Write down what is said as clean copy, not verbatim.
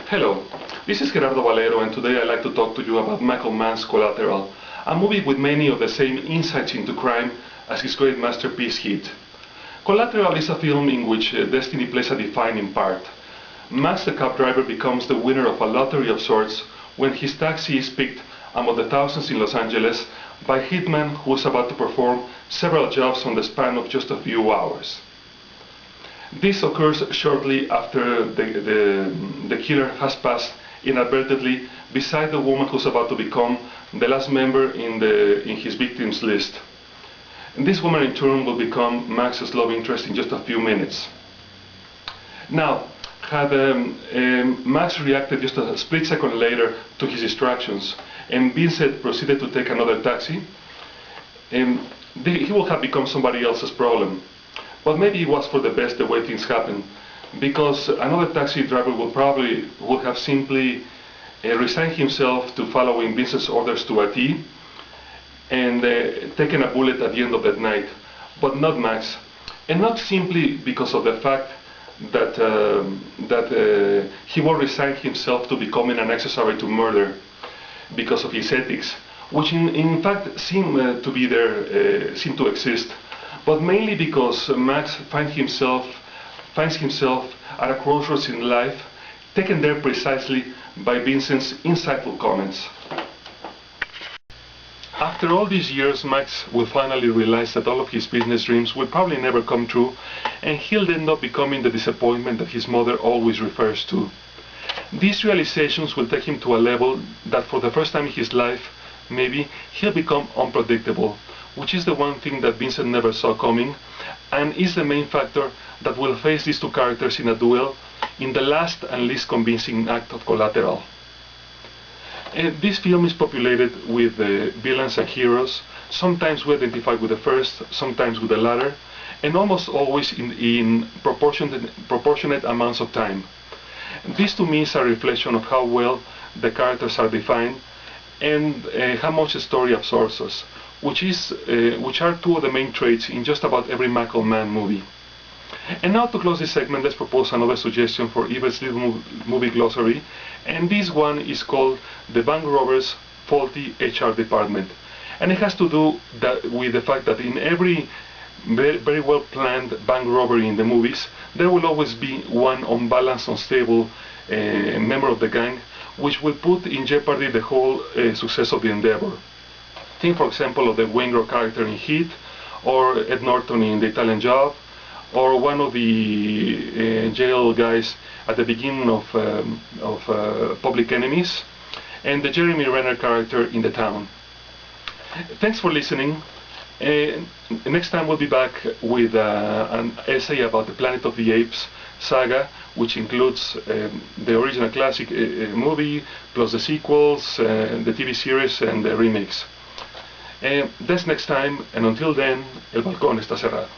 Hello, this is Gerardo Valero, and today I'd like to talk to you about Michael Mann's Collateral, a movie with many of the same insights into crime as his great masterpiece Heat. Collateral is a film in which destiny plays a defining part. Max, the cab driver, becomes the winner of a lottery of sorts when his taxi is picked among the thousands in Los Angeles by a hitman who is about to perform several jobs on the span of just a few hours. This occurs shortly after the killer has passed inadvertently beside the woman who's about to become the last member in his victims list. And this woman in turn will become Max's love interest in just a few minutes. Now, had Max reacted just a split second later to his instructions and Vincent proceeded to take another taxi, he will have become somebody else's problem. But maybe it was for the best the way things happened, because another taxi driver would have simply resigned himself to following Vincent's orders to a T and taken a bullet at the end of that night, but not Max. And not simply because of the fact that, he will resign himself to becoming an accessory to murder because of his ethics, which in fact seem to exist, but mainly because Max finds himself at a crossroads in life, taken there precisely by Vincent's insightful comments. After all these years, Max will finally realize that all of his business dreams will probably never come true, and he'll end up becoming the disappointment that his mother always refers to. These realizations will take him to a level that for the first time in his life, maybe, he'll become unpredictable, which is the one thing that Vincent never saw coming, and is the main factor that will face these two characters in a duel in the last and least convincing act of Collateral. This film is populated with villains and heroes. Sometimes we identify with the first, sometimes with the latter, and almost always in proportionate amounts of time. This to me is a reflection of how well the characters are defined and how much the story absorbs us, which are two of the main traits in just about every Michael Mann movie. And now, to close this segment, let's propose another suggestion for Yvette's little movie glossary, and this one is called The Bank Robber's Faulty HR Department. And it has to do with the fact that in every very well planned bank robbery in the movies, there will always be one unbalanced, unstable member of the gang, which will put in jeopardy the whole success of the endeavor. Think, for example, of the Waingro character in Heat, or Ed Norton in The Italian Job, or one of the jail guys at the beginning of Public Enemies, and the Jeremy Renner character in The Town. Thanks for listening. Next time we'll be back with an essay about the Planet of the Apes saga, which includes the original classic movie, plus the sequels, the TV series, and the remakes. That's next time, and until then, el balcón está cerrado.